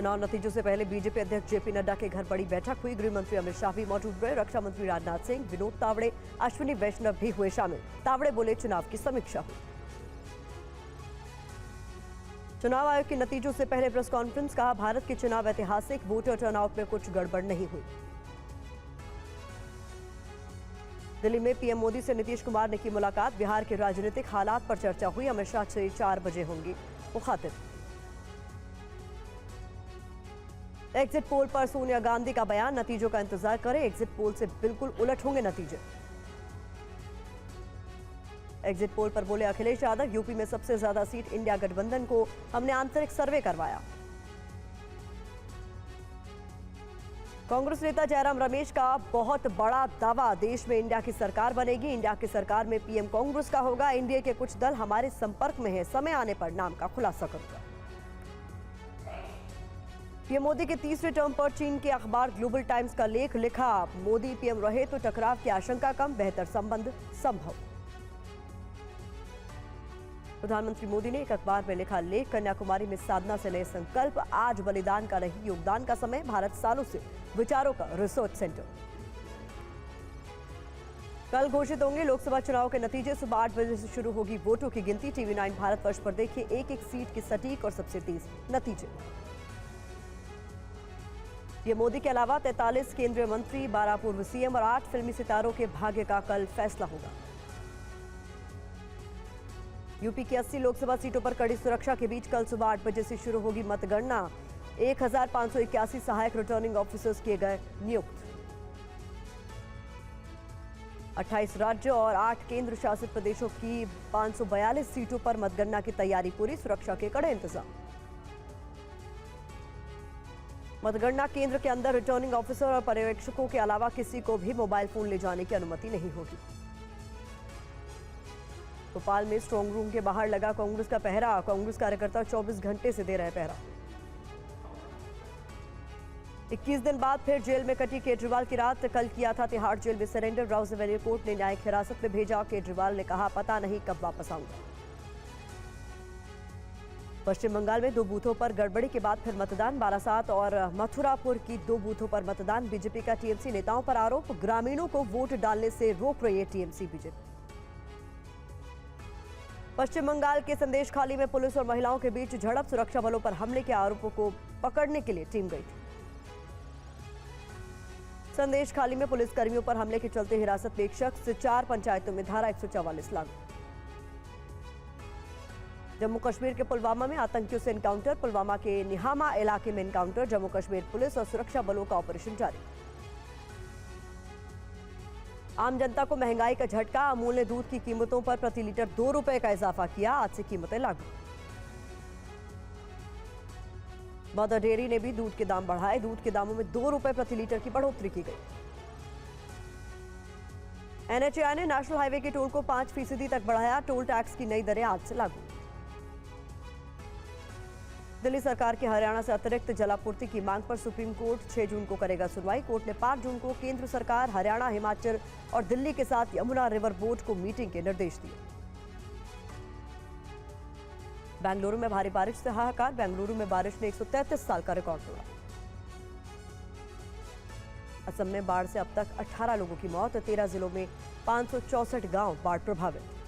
चुनाव नतीजों से पहले बीजेपी अध्यक्ष जेपी नड्डा के घर बड़ी बैठक हुई। गृह मंत्री अमित शाह भी मौजूद रहे। रक्षा मंत्री राजनाथ सिंह, विनोद तावड़े, अश्विनी वैष्णव भी हुए शामिल। तावड़े बोले, चुनाव की समीक्षा हुई। चुनाव आयोग के नतीजों से पहले प्रेस कॉन्फ्रेंस, कहा भारत के चुनाव ऐतिहासिक, वोटर टर्नआउट में कुछ गड़बड़ नहीं हुई। दिल्ली में पीएम मोदी से नीतीश कुमार ने की मुलाकात। बिहार के राजनीतिक हालात पर चर्चा हुई। अमित शाह से 4 बजे होंगी मुखातिब। एग्जिट पोल पर सोनिया गांधी का बयान, नतीजों का इंतजार करें, एग्जिट पोल से बिल्कुल उलट होंगे नतीजे। एग्जिट पोल पर बोले अखिलेश यादव, यूपी में सबसे ज्यादा सीट इंडिया गठबंधन को, हमने आंतरिक सर्वे करवाया। कांग्रेस नेता जयराम रमेश का बहुत बड़ा दावा, देश में इंडिया की सरकार बनेगी। इंडिया की सरकार में पीएम कांग्रेस का होगा। एनडीए के कुछ दल हमारे संपर्क में है, समय आने पर नाम का खुलासा करूंगा। पीएम मोदी के तीसरे टर्म पर चीन के अखबार ग्लोबल टाइम्स का लेख लिखा, मोदी पीएम रहे तो टकराव की आशंका कम, बेहतर संबंध संभव। प्रधानमंत्री मोदी ने एक अखबार में लिखा लेख, कन्याकुमारी में साधना से नए संकल्प, आज बलिदान का नहीं योगदान का समय, भारत सालों से विचारों का रिसर्च सेंटर। कल घोषित होंगे लोकसभा चुनाव के नतीजे। सुबह 8 बजे से शुरू होगी वोटों की गिनती। टीवी 9 भारतवर्ष पर देखिए एक एक सीट की सटीक और सबसे तेज नतीजे। ये मोदी के अलावा 43 केंद्रीय मंत्री, 12 पूर्व सीएम और 8 फिल्मी सितारों के भाग्य का कल फैसला होगा। यूपी की 80 लोकसभा सीटों पर कड़ी सुरक्षा के बीच कल सुबह 8 बजे से शुरू होगी मतगणना। 1581 सहायक रिटर्निंग ऑफिसर्स किए गए नियुक्त। 28 राज्य और 8 केंद्र शासित प्रदेशों की 542 सीटों पर मतगणना की तैयारी पूरी, सुरक्षा के कड़े इंतजाम। मतगणना केंद्र के अंदर रिटर्निंग ऑफिसर और पर्यवेक्षकों के अलावा किसी को भी मोबाइल फोन ले जाने की अनुमति नहीं होगी। भोपाल में स्ट्रांग रूम के बाहर लगा कांग्रेस का पहरा। कांग्रेस कार्यकर्ता 24 घंटे से दे रहे पहरा। 21 दिन बाद फिर जेल में कटी केजरीवाल की रात। कल किया था तिहाड़ जेल में सरेंडर। राउज एवेन्यू कोर्ट ने न्यायिक हिरासत में भेजा। केजरीवाल ने कहा, पता नहीं कब वापस आऊंगा। पश्चिम बंगाल में 2 बूथों पर गड़बड़ी के बाद फिर मतदान। बारासात और मथुरापुर की 2 बूथों पर मतदान। बीजेपी का टीएमसी नेताओं पर आरोप, ग्रामीणों को वोट डालने से रोक रही है टीएमसी बीजेपी। पश्चिम बंगाल के संदेशखाली में पुलिस और महिलाओं के बीच झड़प। सुरक्षा बलों पर हमले के आरोपों को पकड़ने के लिए टीम गई थी। संदेशखाली में पुलिसकर्मियों पर हमले के चलते हिरासत में एक शख्स, 4 पंचायतों में धारा 144 लागू। जम्मू कश्मीर के पुलवामा में आतंकियों से एनकाउंटर। पुलवामा के निहामा इलाके में एनकाउंटर। जम्मू कश्मीर पुलिस और सुरक्षा बलों का ऑपरेशन जारी। आम जनता को महंगाई का झटका। अमूल ने दूध की कीमतों पर प्रति लीटर 2 रुपए का इजाफा किया। आज से कीमतें लागू। मदर डेयरी ने भी दूध के दाम बढ़ाए। दूध के दामों में 2 रुपए प्रति लीटर की बढ़ोतरी की गई। एनएचएआई ने नेशनल हाईवे के टोल को 5% तक बढ़ाया। टोल टैक्स की नई दरें आज से लागू। दिल्ली सरकार की हरियाणा से अतिरिक्त जलापूर्ति की मांग पर सुप्रीम कोर्ट 6 जून को करेगा सुनवाई। कोर्ट ने 5 जून को केंद्र सरकार, हरियाणा, हिमाचल और दिल्ली के साथ यमुना रिवर बोर्ड को मीटिंग के निर्देश दिए। बेंगलुरु में भारी बारिश से हाहाकार। बेंगलुरु में बारिश ने 133 साल का रिकॉर्ड तोड़ा। असम में बाढ़ से अब तक 18 लोगों की मौत। 13 जिलों में 564 गांव बाढ़ प्रभावित।